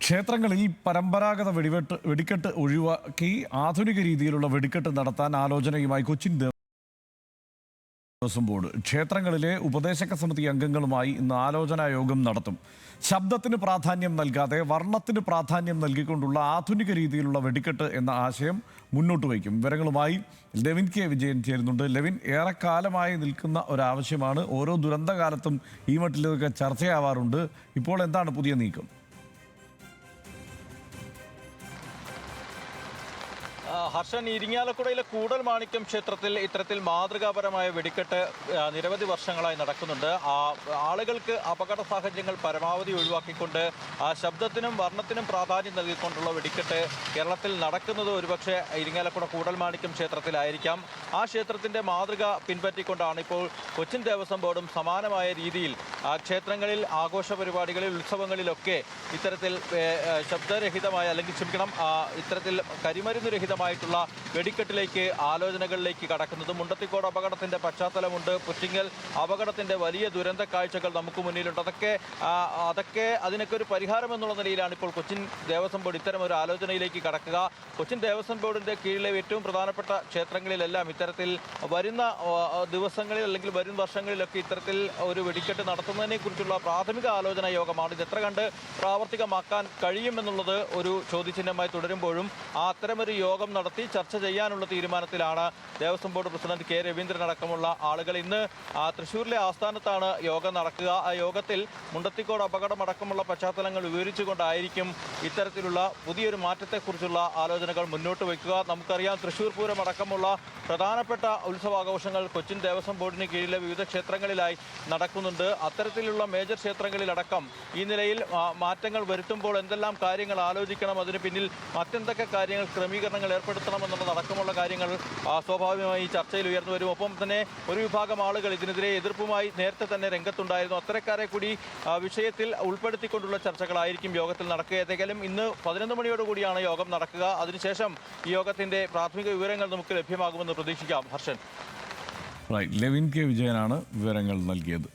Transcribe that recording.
ക്ഷേത്രങ്ങളിൽ പരമ്പരാഗത വെടിക്കെട്ട് ഒഴിവാക്കി ആധുനിക രീതിയിലുള്ള വെടിക്കെട്ട് നടത്താൻ ആലോചനയുമായി കൊച്ചിൻ ദേവസ്വം ബോർഡ് ക്ഷേത്രങ്ങളിലെ ഉപദേശക സമിതി അംഗങ്ങളുമായി ഇന്ന് ആലോചനാ യോഗം നടത്തും. ശബ്ദത്തിന് പ്രാധാന്യം നൽകാതെ വർണ്ണത്തിന് പ്രാധാന്യം നൽകിക്കൊണ്ടുള്ള ആധുനിക രീതിയിലുള്ള വെടിക്കെട്ട് എന്ന ആശയം മുന്നോട്ട് വയ്ക്കും. വിവരങ്ങളുമായി ലെവിൻ കെ വിജയൻ ചേരുന്നുണ്ട്. ലെവിൻ, ഏറെക്കാലമായി നിൽക്കുന്ന ഒരാവശ്യമാണ്. ഓരോ ദുരന്തകാലത്തും ഈ മട്ടിലൊക്കെ ചർച്ചയാവാറുണ്ട്. ഇപ്പോൾ എന്താണ് പുതിയ നീക്കം? ഹർഷൻ, ഇരിങ്ങാലക്കുടയിലെ കൂടൽമാണിക്യം ക്ഷേത്രത്തിൽ ഇത്തരത്തിൽ മാതൃകാപരമായ വെടിക്കെട്ട് നിരവധി വർഷങ്ങളായി നടക്കുന്നുണ്ട്. ആളുകൾക്ക് അപകട സാഹചര്യങ്ങൾ പരമാവധി ഒഴിവാക്കിക്കൊണ്ട് ശബ്ദത്തിനും വർണ്ണത്തിനും പ്രാധാന്യം നൽകിക്കൊണ്ടുള്ള വെടിക്കെട്ട് കേരളത്തിൽ നടക്കുന്നത് ഒരുപക്ഷെ ഇരിങ്ങാലക്കുട കൂടൽമാണിക്യം ക്ഷേത്രത്തിലായിരിക്കാം. ആ ക്ഷേത്രത്തിൻ്റെ മാതൃക പിൻപറ്റിക്കൊണ്ടാണ് ഇപ്പോൾ കൊച്ചിൻ ദേവസ്വം ബോർഡും സമാനമായ രീതിയിൽ ക്ഷേത്രങ്ങളിൽ ആഘോഷ പരിപാടികളിൽ ഉത്സവങ്ങളിലൊക്കെ ഇത്തരത്തിൽ ശബ്ദരഹിതമായ ഇത്തരത്തിൽ കരിമരുന്ന് രഹിതമായിട്ടുള്ള വെടിക്കെട്ടിലേക്ക് ആലോചനകളിലേക്ക് കടക്കുന്നത്. മുണ്ടത്തിക്കോട് അപകടത്തിന്റെ പശ്ചാത്തലമുണ്ട്. പുറ്റിങ്ങൽ അപകടത്തിന്റെ വലിയ ദുരന്ത കാഴ്ചകൾ നമുക്ക് മുന്നിലുണ്ട്. അതിനൊക്കെ ഒരു പരിഹാരം എന്നുള്ള നിലയിലാണ് ഇപ്പോൾ കൊച്ചിൻ ദേവസ്വം ബോർഡ് ഇത്തരം ഒരു ആലോചനയിലേക്ക് കടക്കുക. കൊച്ചിൻ ദേവസ്വം ബോർഡിന്റെ കീഴിലെ ഏറ്റവും പ്രധാനപ്പെട്ട ക്ഷേത്രങ്ങളിലെല്ലാം ഇത്തരത്തിൽ വരുന്ന ദിവസങ്ങളിൽ അല്ലെങ്കിൽ വരും വർഷങ്ങളിലൊക്കെ ഇത്തരത്തിൽ ഒരു വെടിക്കെട്ട് നടത്തുന്നതിനെ കുറിച്ചുള്ള പ്രാഥമിക ആലോചനാ യോഗമാണ്. ഇത് എത്ര കണ്ട് പ്രാവർത്തികമാക്കാൻ കഴിയുമെന്നുള്ളത് ഒരു ചോദ്യചിഹ്നമായി തുടരുമ്പോഴും അത്തരമൊരു യോഗം നടത്തി ചർച്ച ചെയ്യാനുള്ള തീരുമാനത്തിലാണ് Devaswom board president K Raveendran അടക്കമുള്ള ആളുകൾ. ഇന്ന് തൃശ്ശൂരിലെ ആസ്ഥാനത്താണ് യോഗം നടക്കുക. ആ യോഗത്തിൽ മുണ്ടത്തിക്കോട് അപകടമടക്കമുള്ള പശ്ചാത്തലങ്ങൾ വിവരിച്ചുകൊണ്ടായിരിക്കും ഇത്തരത്തിലുള്ള പുതിയൊരു മാറ്റത്തെക്കുറിച്ചുള്ള ആലോചനകൾ മുന്നോട്ട് വയ്ക്കുക. നമുക്കറിയാം, തൃശ്ശൂർ പൂരം അടക്കമുള്ള പ്രധാനപ്പെട്ട ഉത്സവാഘോഷങ്ങൾ കൊച്ചിൻ ദേവസ്വം ബോർഡിന് കീഴിലെ വിവിധ ക്ഷേത്രങ്ങളിലായി നടക്കുന്നുണ്ട്. അത്തരത്തിലുള്ള മേജർ ക്ഷേത്രങ്ങളിലടക്കം ഈ നിലയിൽ മാറ്റങ്ങൾ വരുത്തുമ്പോൾ എന്തെല്ലാം കാര്യങ്ങൾ ആലോചിക്കണം, അതിന് പിന്നിൽ മറ്റെന്തൊക്കെ കാര്യങ്ങൾ ക്രമീകരണങ്ങൾ ഏർപ്പെടുത്തണമെന്നുള്ളതടക്കമുള്ള കാര്യങ്ങൾ സ്വാഭാവികമായി ചർച്ചയിൽ ഉയർന്നു വരും. ഒപ്പം തന്നെ ഒരു വിഭാഗം ആളുകൾ ഇതിനെതിരെ എതിർപ്പുമായി നേരത്തെ തന്നെ രംഗത്തുണ്ടായിരുന്നു. അത്തരക്കാരെ കൂടി വിഷയത്തിൽ ഉൾപ്പെടുത്തിക്കൊണ്ടുള്ള ചർച്ചകളായിരിക്കും യോഗത്തിൽ നടക്കുക. ഏതെങ്കിലും ഇന്ന് 11 മണിയോടുകൂടിയാണ് യോഗം നടക്കുക. അതിനുശേഷം ഈ യോഗത്തിന്റെ പ്രാഥമിക വിവരങ്ങൾ നമുക്ക് ലഭ്യമാകുമെന്ന് പ്രതീക്ഷിക്കാം. ഹർഷൻ, ലെവിൻ കെ വിജയനാണ് വിവരങ്ങൾ നൽകിയത്.